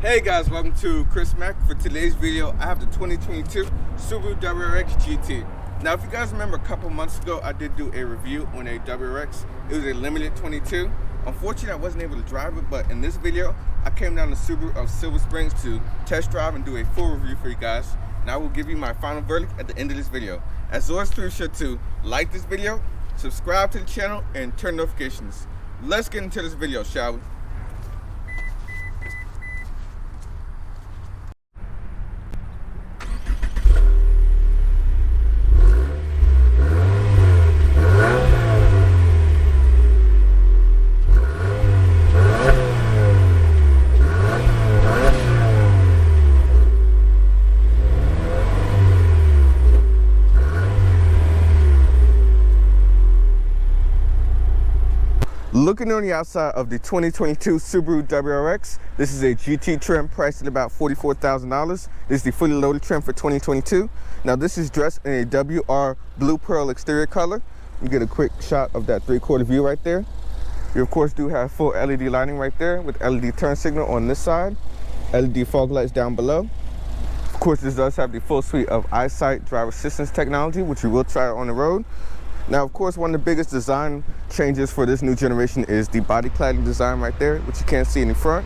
Hey guys, welcome to Chris Mack. For today's video, I have the 2022 Subaru WRX GT. Now, if you guys remember, a couple months ago, I did do a review on a WRX. It was a limited 22. Unfortunately, I wasn't able to drive it, but in this video, I came down to Subaru of Silver Springs to test drive and do a full review for you guys. And I will give you my final verdict at the end of this video. As always, be sure to like this video, subscribe to the channel, and turn notifications. Let's get into this video, shall we? Looking on the outside of the 2022 Subaru WRX, this is a GT trim priced at about $44,000. This is the fully loaded trim for 2022. Now this is dressed in a WR blue pearl exterior color. You get a quick shot of that 3/4 view right there. You of course do have full LED lighting right there with LED turn signal on this side, LED fog lights down below. Of course, this does have the full suite of eyesight driver assistance technology, which we will try on the road. Now, of course, one of the biggest design changes for this new generation is the body cladding design right there, which you can't see in the front,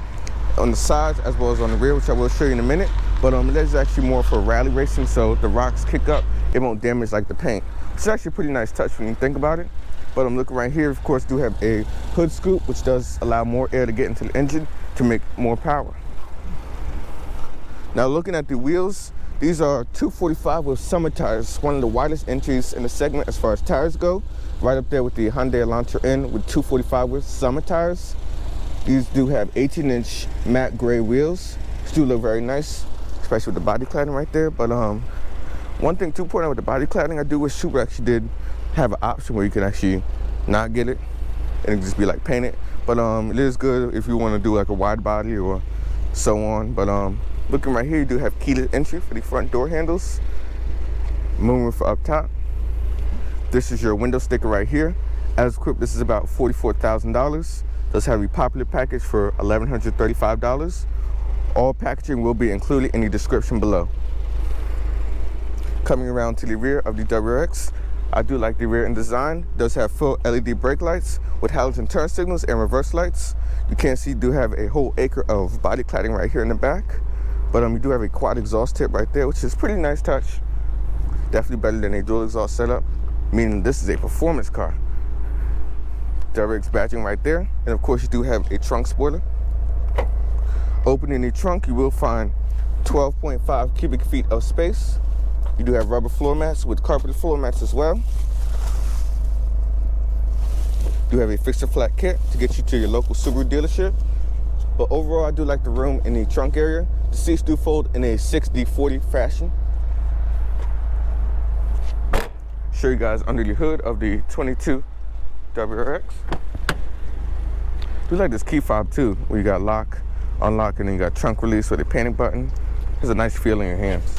on the sides, as well as on the rear, which I will show you in a minute. But that is actually more for rally racing, so the rocks kick up, it won't damage like the paint. It's actually a pretty nice touch when you think about it. But I'm looking right here, of course, do have a hood scoop, which does allow more air to get into the engine to make more power. Now, looking at the wheels, these are 245 with summer tires, one of the widest entries in the segment as far as tires go. Right up there with the Hyundai Elantra N with 245 with summer tires. These do have 18-inch matte gray wheels, which do look very nice, especially with the body cladding right there. But one thing to point out with the body cladding, I do wish Subaru actually did have an option where you can actually not get it and it just be like painted. But it is good if you want to do like a wide body or so on. But looking right here, you do have keyless entry for the front door handles. Moonroof for up top. This is your window sticker right here. As equipped, this is about $44,000. Does have a popular package for $1,135. All packaging will be included in the description below. Coming around to the rear of the WRX, I do like the rear end design. It does have full LED brake lights with halogen turn signals and reverse lights. You can see, do have a whole acre of body cladding right here in the back. But we do have a quad exhaust tip right there, which is pretty nice touch. Definitely better than a dual exhaust setup, meaning this is a performance car. WRX badging right there. And of course, you do have a trunk spoiler. Opening the trunk, you will find 12.5 cubic feet of space. You do have rubber floor mats with carpeted floor mats as well. You do have a fixer flat kit to get you to your local Subaru dealership. But overall, I do like the room in the trunk area. The seats do fold in a 60/40 fashion. Show you guys under the hood of the 22 WRX. Do like this key fob too, where you got lock, unlock, and then you got trunk release with a panic button. Has a nice feel in your hands.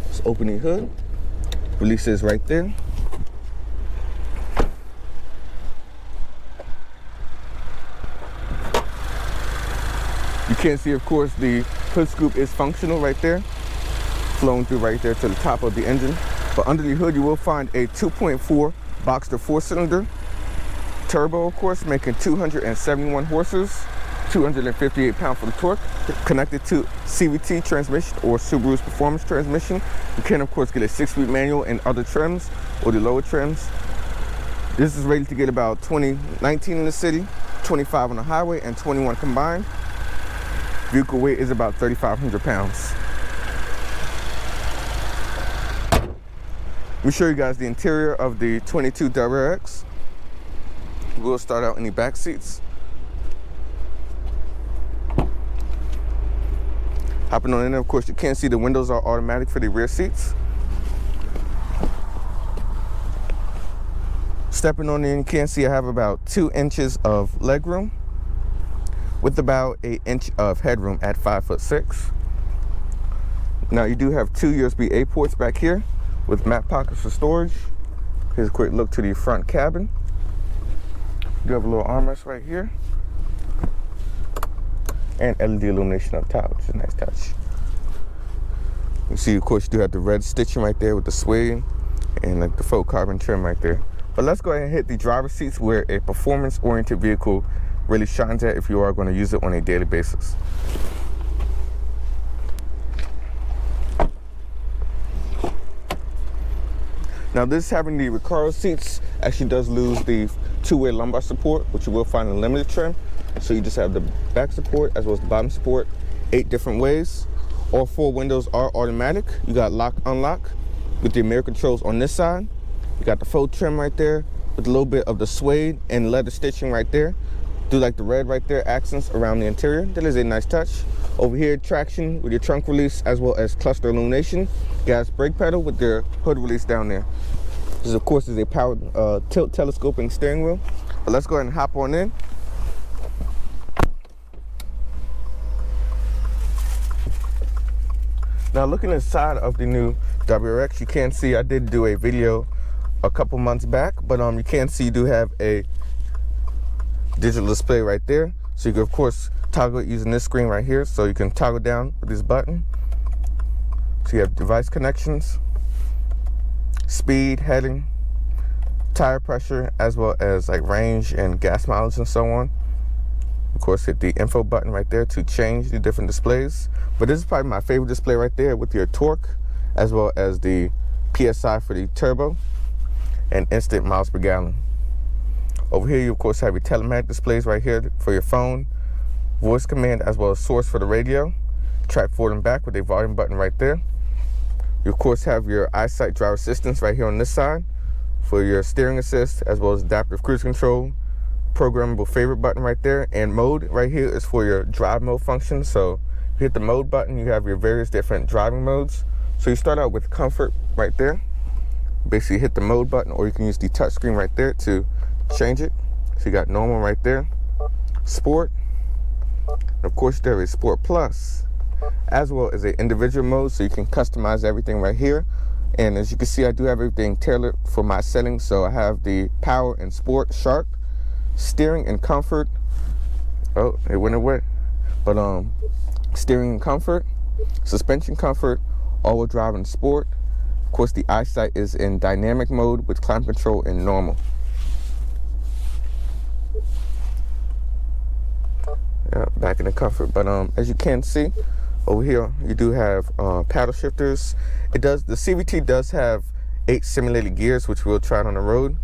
Let's open the hood. Release is right there. You can see, of course, the hood scoop is functional right there, flowing through right there to the top of the engine. But under the hood, you will find a 2.4 Boxster 4-cylinder turbo, of course, making 271 horses, 258 pound-foot of torque, connected to CVT transmission or Subaru's performance transmission. You can, of course, get a 6-speed manual in other trims or the lower trims. This is rated to get about 19 in the city, 25 on the highway, and 21 combined. Vehicle weight is about 3,500 pounds. Let me show you guys the interior of the 22 WRX. We'll start out in the back seats. Hopping on in there, of course, you can see the windows are automatic for the rear seats. Stepping on in, you can see I have about 2 inches of leg room, with about 1 inch of headroom at 5'6". Now you do have 2 USB-A ports back here with map pockets for storage. Here's a quick look to the front cabin. You do have a little armrest right here. and LED illumination up top, which is a nice touch. You see, of course, you do have the red stitching right there with the suede and like the faux carbon trim right there. But let's go ahead and hit the driver's seats, where a performance-oriented vehicle really shines at if you are going to use it on a daily basis. Now, this having the Recaro seats actually does lose the two-way lumbar support, which you will find in limited trim. So you just have the back support as well as the bottom support, 8 different ways. All 4 windows are automatic. You got lock, unlock with the mirror controls on this side. You got the faux trim right there with a little bit of the suede and leather stitching right there. Do like the red right there, accents around the interior. That is a nice touch. Over here, traction with your trunk release as well as cluster illumination. Gas brake pedal with their hood release down there. This, of course, is a powered tilt telescoping steering wheel. But let's go ahead and hop on in. Now, looking inside of the new WRX, you can see I did do a video a couple months back, but you can see you do have a digital display right there. So you can, of course, toggle it using this screen right here. So you can toggle down with this button. So you have device connections, speed, heading, tire pressure, as well as like range and gas mileage and so on. Of course, hit the info button right there to change the different displays. But this is probably my favorite display right there with your torque, as well as the PSI for the turbo and instant miles per gallon. Over here, you of course have your telematic displays right here for your phone, voice command, as well as source for the radio, track forward and back with a volume button right there. You of course have your eyesight driver assistance right here on this side for your steering assist, as well as adaptive cruise control, programmable favorite button right there, and mode right here is for your drive mode function. So you hit the mode button, you have your various different driving modes. So you start out with comfort right there. Basically hit the mode button, or you can use the touch screen right there to change it. So you got normal right there, sport, and of course there is sport plus, as well as an individual mode, so you can customize everything right here. And as you can see, I do have everything tailored for my settings. So I have the power and sport sharp, steering and comfort. Oh, it went away. But steering and comfort, suspension comfort, all-wheel drive and sport. Of course, the eyesight is in dynamic mode with climate control in normal. Yeah, back in the comfort. But as you can see over here, you do have paddle shifters. The CVT does have 8 simulated gears, which we'll try it on the road.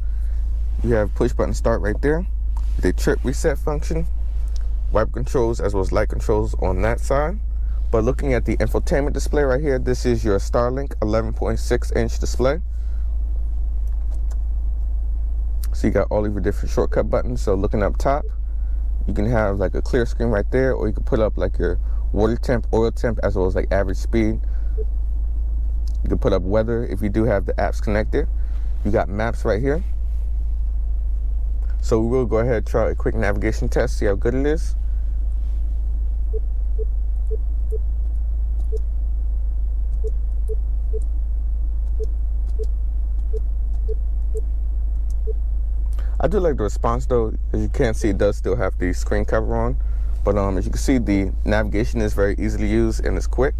You have push button start right there, the trip reset function, wiper controls, as well as light controls on that side. But looking at the infotainment display right here, this is your Starlink 11.6-inch display. So you got all of your different shortcut buttons. So looking up top, you can have like a clear screen right there, or you can put up like your water temp, oil temp, as well as like average speed. You can put up weather if you do have the apps connected. You got maps right here. So we will go ahead and try a quick navigation test, see how good it is. I do like the response though. As you can see, it does still have the screen cover on. But as you can see, the navigation is very easily used and it's quick.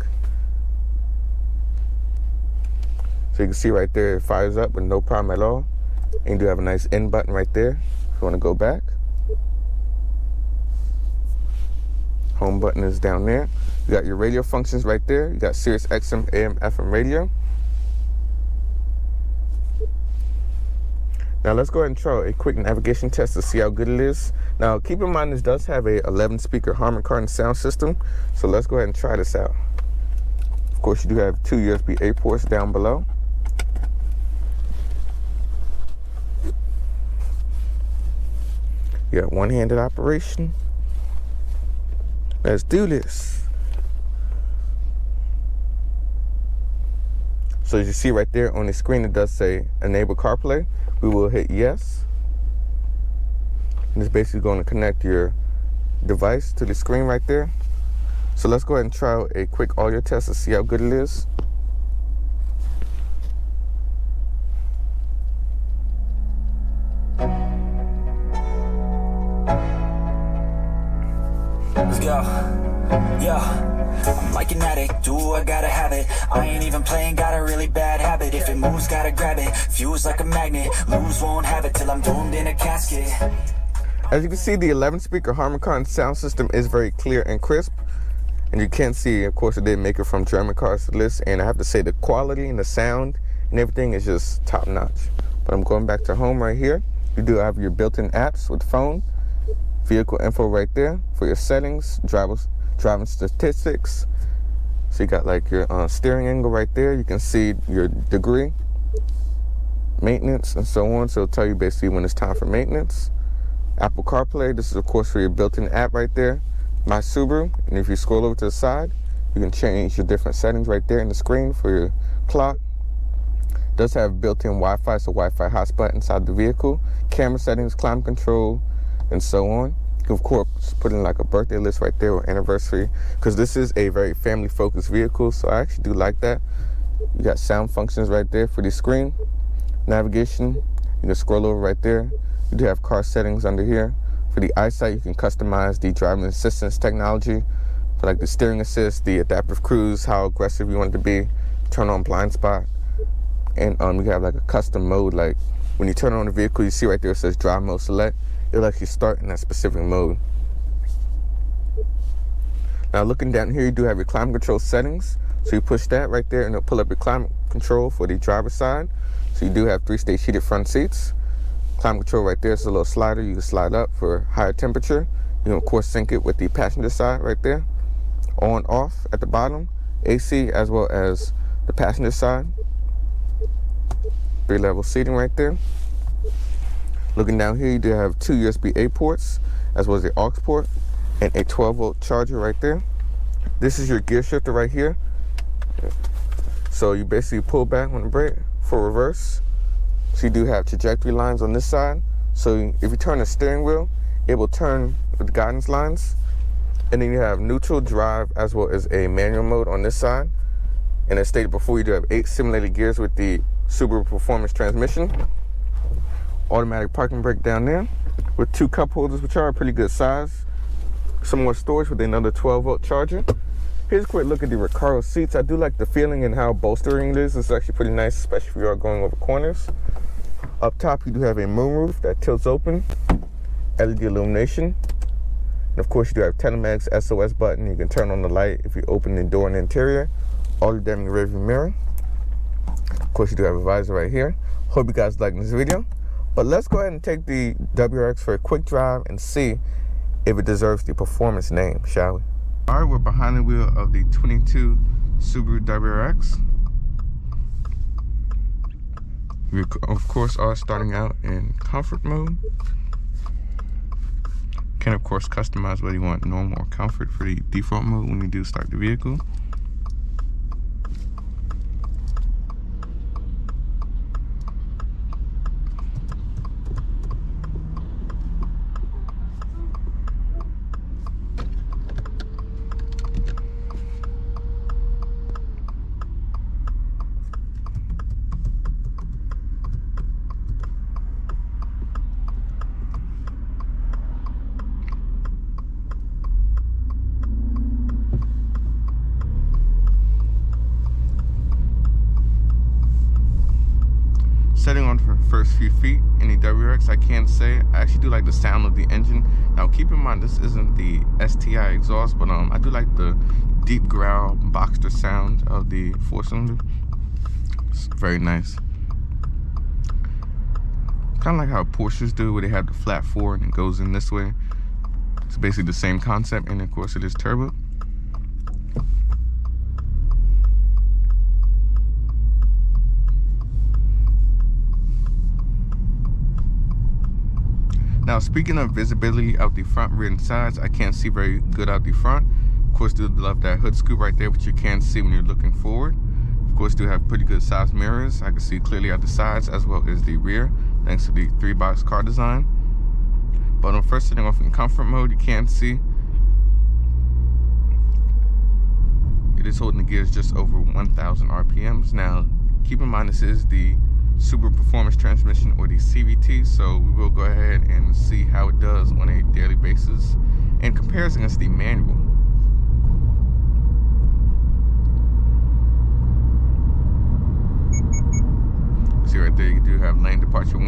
So you can see right there, it fires up with no problem at all. And you do have a nice end button right there if you want to go back. Home button is down there. You got your radio functions right there. You got Sirius XM, AM, FM radio. Now let's go ahead and try a quick navigation test to see how good it is. Now keep in mind, this does have a 11 speaker Harman Kardon sound system. So let's go ahead and try this out. Of course, you do have 2 USB-A ports down below. You got one-handed operation. Let's do this. So as you see right there on the screen, it does say enable CarPlay. We will hit yes. And it's basically going to connect your device to the screen right there. So let's go ahead and try a quick audio test to see how good it is. Let's go. Yeah, I'm like an addict, do I gotta have it. I ain't even playing, got a really bad habit. If it moves, gotta grab it, fuse like a magnet. Lose, won't have it till I'm doomed in a casket. As you can see, the 11-speaker Harman sound system is very clear and crisp. And you can see, of course, it did make it from German cars to this. And I have to say the quality and the sound and everything is just top notch. But I'm going back to home right here. You do have your built-in apps with phone, vehicle info right there for your settings, driving statistics. So you got like your steering angle right there. You can see your degree, maintenance, and so on. So it'll tell you basically when it's time for maintenance. Apple CarPlay, this is of course for your built-in app right there, My Subaru. And if you scroll over to the side, you can change your different settings right there in the screen for your clock. It does have built-in Wi-Fi, so Wi-Fi hotspot inside the vehicle, camera settings, climate control, and so on. You can of course put in like a birthday list right there or anniversary, because this is a very family-focused vehicle, so I actually do like that. You got sound functions right there for the screen, navigation. You can scroll over right there. You do have car settings under here. For the eyesight, you can customize the driving assistance technology for like the steering assist, the adaptive cruise, how aggressive you want it to be, turn on blind spot, and you have like a custom mode. Like when you turn on the vehicle, you see right there it says drive mode select. It'll actually start in that specific mode. Now looking down here, you do have your climate control settings. So you push that right there and it'll pull up your climate control for the driver's side. So you do have 3-stage heated front seats. Climate control right there is a little slider. You can slide up for higher temperature. You can of course sync it with the passenger side right there. On, off at the bottom. AC as well as the passenger side. 3-level seating right there. Looking down here, you do have 2 USB-A ports, as well as the aux port, and a 12-volt charger right there. This is your gear shifter right here. So you basically pull back on the brake for reverse. So you do have trajectory lines on this side. So if you turn the steering wheel, it will turn with guidance lines. And then you have neutral, drive, as well as a manual mode on this side. And as stated before, you do have 8 simulated gears with the Subaru Performance transmission. Automatic parking brake down there with 2 cup holders, which are a pretty good size. Some more storage with another 12-volt charger. Here's a quick look at the Recaro seats. I do like the feeling and how bolstering it is. It's actually pretty nice, especially if you are going over corners. Up top, you do have a moonroof that tilts open, LED illumination. And of course, you do have telematics, SOS button. You can turn on the light if you open the door in the interior. Auto dimming rearview mirror. Of course, you do have a visor right here. Hope you guys like this video. But let's go ahead and take the WRX for a quick drive and see if it deserves the performance name, shall we? All right, we're behind the wheel of the 22 Subaru WRX. We, of course, are starting out in comfort mode. Can, of course, customize whether you want normal or comfort for the default mode when you do start the vehicle. Setting on for the first few feet in the WRX, I can say I actually do like the sound of the engine. Now keep in mind this isn't the STI exhaust, but I do like the deep growl Boxster sound of the 4-cylinder. It's very nice. Kind of like how Porsches do, where they have the flat 4 and it goes in this way. It's basically the same concept, and of course it is turbo. Now, speaking of visibility out the front, rear, and sides, I can't see very good out the front. Of course, do love that hood scoop right there, which you can see when you're looking forward. Of course, do have pretty good size mirrors. I can see clearly out the sides as well as the rear, thanks to the 3-box car design. But on first setting off in comfort mode, you can see it is holding the gears just over 1,000 RPMs. Now, keep in mind this is the Subaru Performance transmission, or the CVT, so we will go ahead and see how it does on a daily basis in comparison against the manual.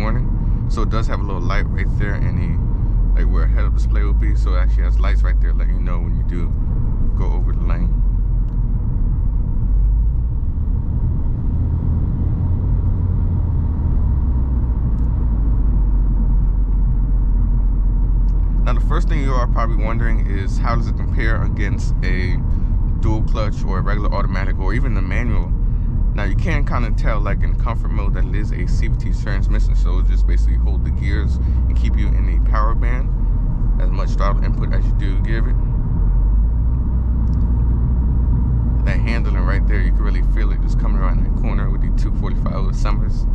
morning. So it does have a little light right there in the, like where a head-up display will be. So it actually has lights right there letting you know when you do go over the lane. Now the first thing you are probably wondering is how does it compare against a dual clutch or a regular automatic or even the manual. Now you can kind of tell, like in comfort mode, that it is a CVT transmission, so it just basically hold the gears and keep you in the power band, as much throttle input as you do give it. That handling right there, you can really feel it just coming around that corner with the 245 with Summers.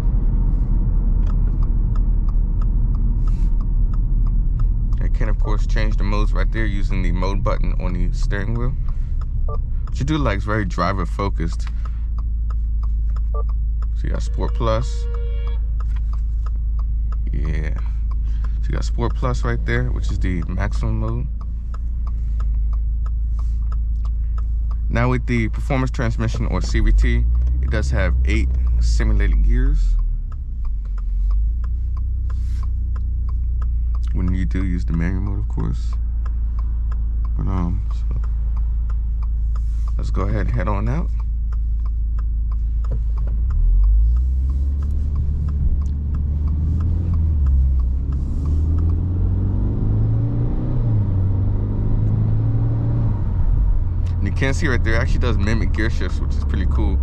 You can of course change the modes right there using the mode button on the steering wheel. What you do like is very driver focused. So you got Sport Plus. Yeah. So you got Sport Plus right there, which is the maximum mode. Now with the performance transmission or CVT, it does have 8 simulated gears. When you do use the manual mode, of course. But so let's go ahead and head on out. And you can see right there, it actually does mimic gear shifts, which is pretty cool.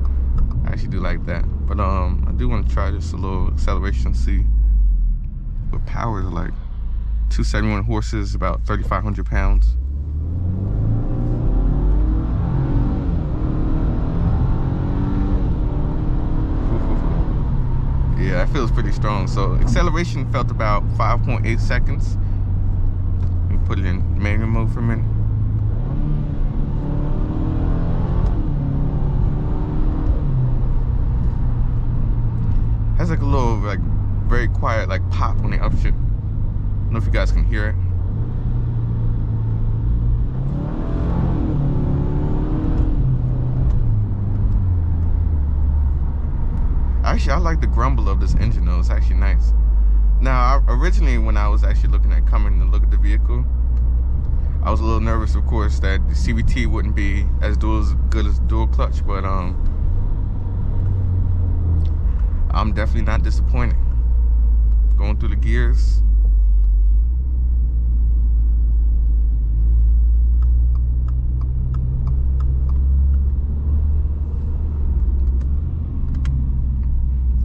I actually do like that. But I do want to try just a little acceleration, see what power is like. 271 horses, about 3,500 pounds. Yeah, that feels pretty strong. So acceleration felt about 5.8 seconds. Let me put it in manual mode for a minute. Has like a little, like, very quiet, like, pop on the upshift. I don't know if you guys can hear it. Actually, I like the grumble of this engine though. It's actually nice. Now, originally when I was actually looking at coming to look at the vehicle, I was a little nervous, of course, that the CVT wouldn't be as good as dual clutch, but I'm definitely not disappointed. Going through the gears.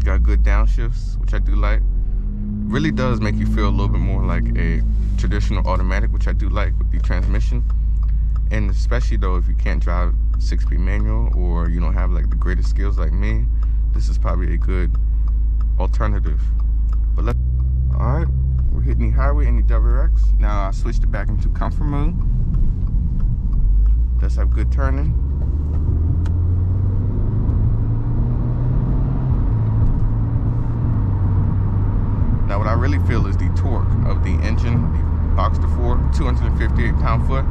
Got good downshifts, which I do like. Really does make you feel a little bit more like a traditional automatic, which I do like with the transmission. And especially though, if you can't drive 6-speed manual or you don't have like the greatest skills like me, this is probably a good alternative. But all right, we're hitting the highway in the WRX. Now I switched it back into comfort mode. Does have good turning. Now what I really feel is the torque of the engine, the Boxster 4, 258 pound-foot.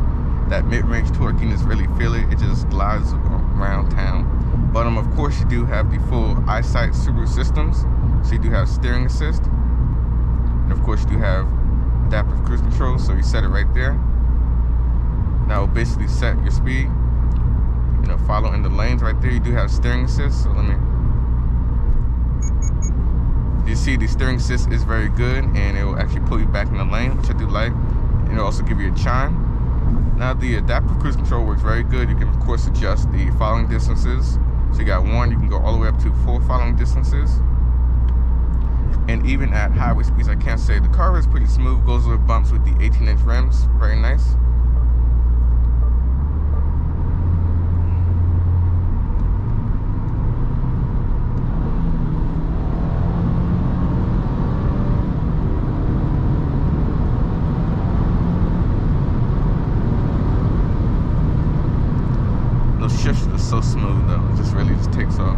That mid-range torquiness, really feel it. It just glides around town. But of course you do have the full eyesight Subaru systems. So you do have steering assist. And of course you do have adaptive cruise control, so you set it right there. Now it'll basically set your speed. You know, follow in the lanes right there. You do have steering assist, so let me... You see the steering assist is very good and it will actually pull you back in the lane, which I do like. And it'll also give you a chime. Now the adaptive cruise control works very good. You can of course adjust the following distances. So you got 1, you can go all the way up to 4 following distances. And even at highway speeds, I can't say the car is pretty smooth, goes over bumps with the 18-inch rims, very nice. Shifts is so smooth though, it just really just takes off.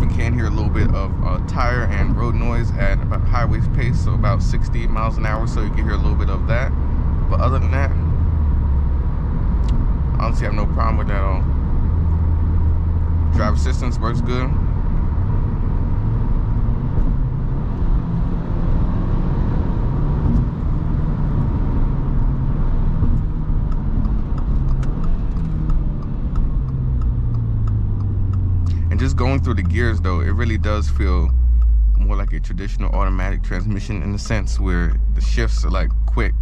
definitely can hear a little bit of tire and road noise at about highway pace, so about 60 miles an hour, so you can hear a little bit of that. But other than that, I honestly have no problem with that at all. Driver assistance works good. Just going through the gears though, it really does feel more like a traditional automatic transmission, in the sense where the shifts are like quick.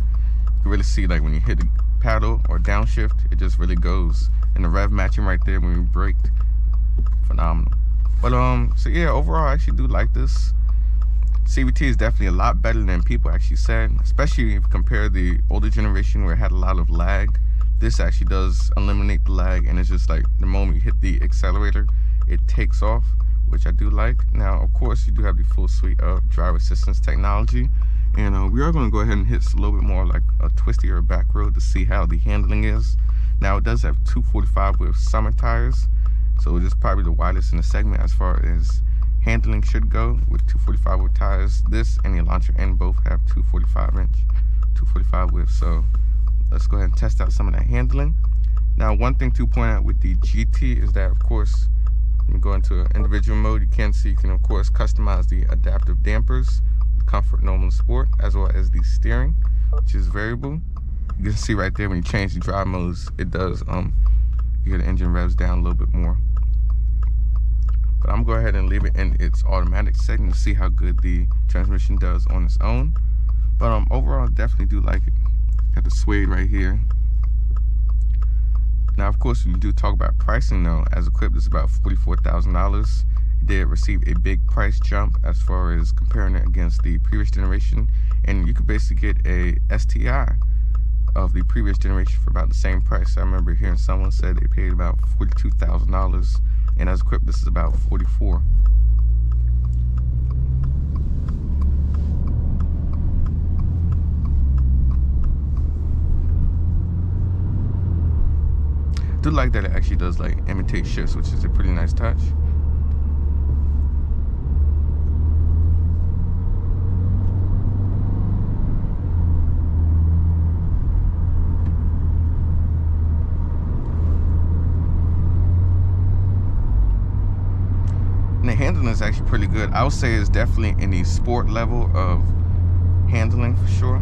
You can really see, like, when you hit the paddle or downshift, it just really goes. And the rev matching right there when you brake, phenomenal. But so yeah, overall I actually do like this. CVT is definitely a lot better than people actually said, especially if you compare the older generation where it had a lot of lag. This actually does eliminate the lag, and it's just like the moment you hit the accelerator, it takes off, which I do like. Now, of course, you do have the full suite of driver assistance technology, and we are going to go ahead and hit a little bit more like a twisty or a back road to see how the handling is. Now, it does have 245 with summer tires, so it is probably the widest in the segment as far as handling should go, with 245 with tires. This and the Elantra N both have 245 width, so let's go ahead and test out some of that handling. Now, one thing to point out with the GT is that, of course, when you go into individual mode, you can see you can, of course, customize the adaptive dampers, comfort, normal, and sport, as well as the steering, which is variable. You can see right there when you change the drive modes, it does you hear the engine revs down a little bit more. But I'm going to go ahead and leave it in its automatic setting to see how good the transmission does on its own. But overall, I definitely do like it. Got the suede right here. Now, of course, when you do talk about pricing, though, as equipped, it's about $44,000. It did receive a big price jump as far as comparing it against the previous generation, and you could basically get a STI of the previous generation for about the same price. I remember hearing someone said they paid about $42,000, and as equipped, this is about $44,000. I do like that it actually does like imitate shifts, which is a pretty nice touch. And the handling is actually pretty good. I would say it's definitely in the sport level of handling for sure.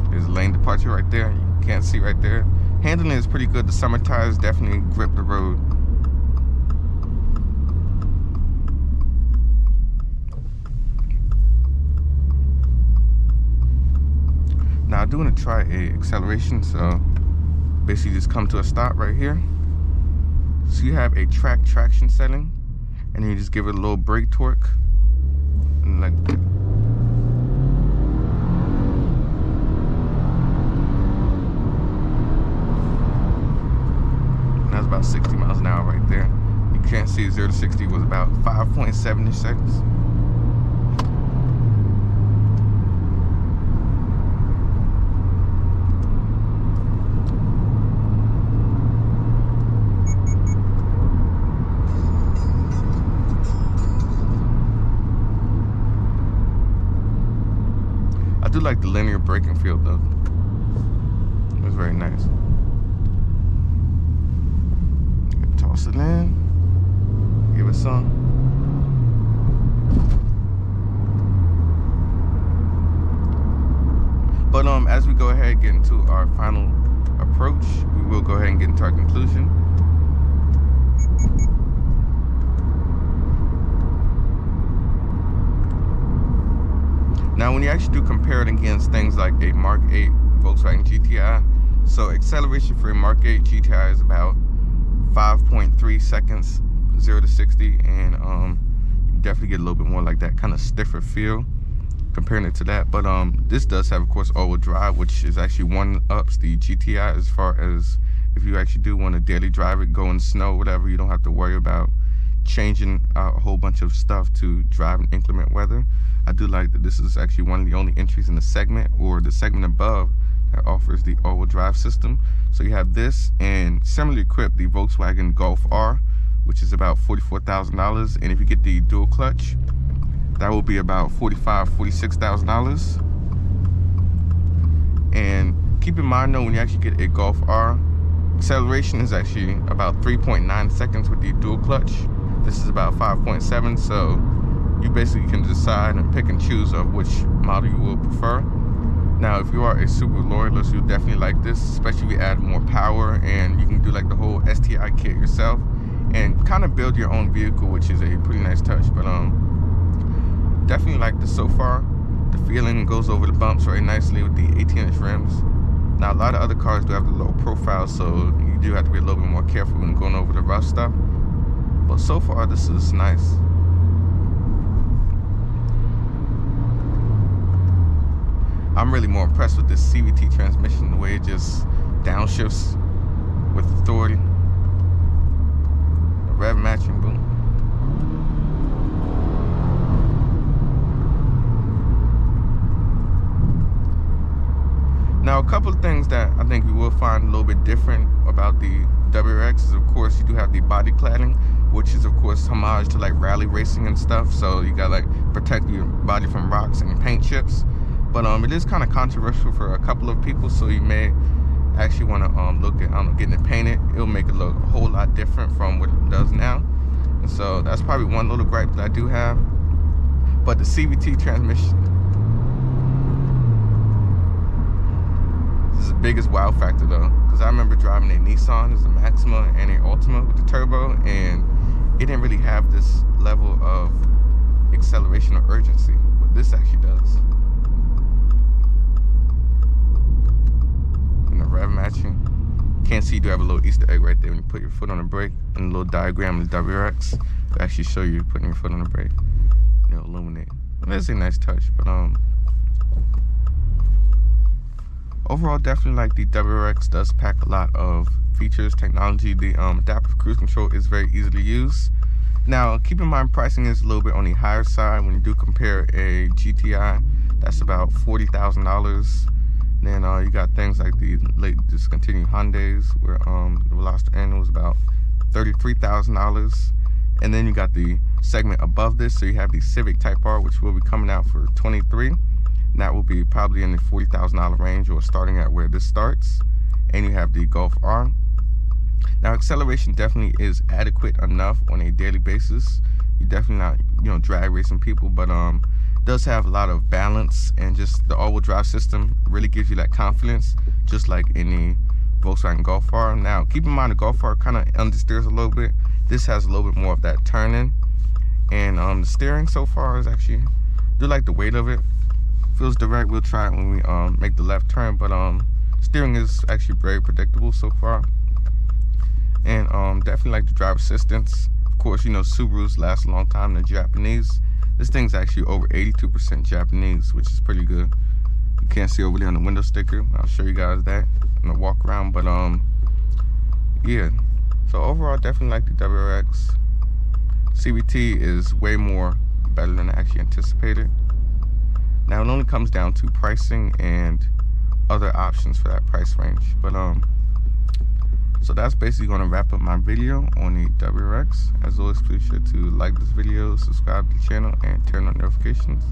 There's a lane departure right there. You can't see right there. Handling is pretty good. The summer tires definitely grip the road. Now I do want to try a acceleration, so basically just come to a stop right here. So you have a traction setting, and then you just give it a little brake torque, and like that. That's about 60 miles an hour right there. You can't see 0 to 60 was about 5.7 seconds. I do like the linear braking feel though. It was very nice. Toss it in, give it some. But as we go ahead and get into our final approach, we will go ahead and get into our conclusion. Now, when you actually do compare it against things like a Mark 8 Volkswagen GTI, so acceleration for a Mark 8 GTI is about 5.3 seconds, 0 to 60, and you definitely get a little bit more like that kind of stiffer feel comparing it to that. But this does have, of course, all-wheel drive, which is actually one-ups the GTI as far as if you actually do want to daily drive it, go in snow, whatever, you don't have to worry about changing a whole bunch of stuff to drive in inclement weather. I do like that this is actually one of the only entries in the segment, or the segment above, that offers the all-wheel drive system. So you have this, and similarly equipped the Volkswagen Golf R, which is about $44,000. And if you get the dual clutch, that will be about $46,000. And keep in mind though, when you actually get a Golf R, acceleration is actually about 3.9 seconds with the dual clutch. This is about 5.7, so you basically can decide and pick and choose of which model you will prefer. Now, if you are a Subaru loyalist, you'll definitely like this, especially if you add more power, and you can do like the whole STI kit yourself and kind of build your own vehicle, which is a pretty nice touch. But definitely like this so far. The feeling goes over the bumps very nicely with the 18-inch rims. Now, a lot of other cars do have the low profile, so you do have to be a little bit more careful when going over the rough stuff. But so far, this is nice. I'm really more impressed with this CVT transmission, the way it just downshifts with authority. The rev matching, boom. Now, a couple of things that I think you will find a little bit different about the WRX is, of course, you do have the body cladding, which is, of course, homage to like rally racing and stuff. So you got like protect your body from rocks and paint chips. But it is kind of controversial for a couple of people, so you may actually want to look at getting it painted. It'll make it look a whole lot different from what it does now. And so that's probably one little gripe that I do have. But the CVT transmission, this is the biggest wow factor though, because I remember driving a Nissan, it's a Maxima and a Altima with the turbo, and it didn't really have this level of acceleration or urgency. What this actually does. And the rev matching. Can't see you do have a little Easter egg right there when you put your foot on the brake, and a little diagram of the WRX will actually show you putting your foot on the brake. It'll illuminate. That's a nice touch, but overall, definitely like the WRX does pack a lot of features, technology. The adaptive cruise control is very easily used. Now, keep in mind pricing is a little bit on the higher side when you do compare a GTI. That's about $40,000. Then you got things like the late discontinued Hyundais, where the Veloster annual is about $33,000. And then you got the segment above this, so you have the Civic Type R, which will be coming out for $23,000. And that will be probably in the $40,000 range, or starting at where this starts. And you have the Golf R. Now, acceleration definitely is adequate enough on a daily basis. You're definitely not, drag racing people, but does have a lot of balance, and just the all-wheel drive system really gives you that confidence, just like in the Volkswagen Golf R. Now, keep in mind the Golf R kind of understeers a little bit. This has a little bit more of that turning, and the steering so far is actually, do like the weight of it. Feels direct. We'll try it when we make the left turn, but steering is actually very predictable so far. And definitely like the driver assistance. Of course, Subarus last a long time in the Japanese. This thing's actually over 82% Japanese, which is pretty good. You can't see over there on the window sticker. I'll show you guys that in the walk around. But yeah. So overall, definitely like the WRX. CVT is way more better than I actually anticipated. Now, it only comes down to pricing and other options for that price range. But so that's basically going to wrap up my video on the WRX. As always, please sure to like this video, subscribe to the channel, and turn on notifications.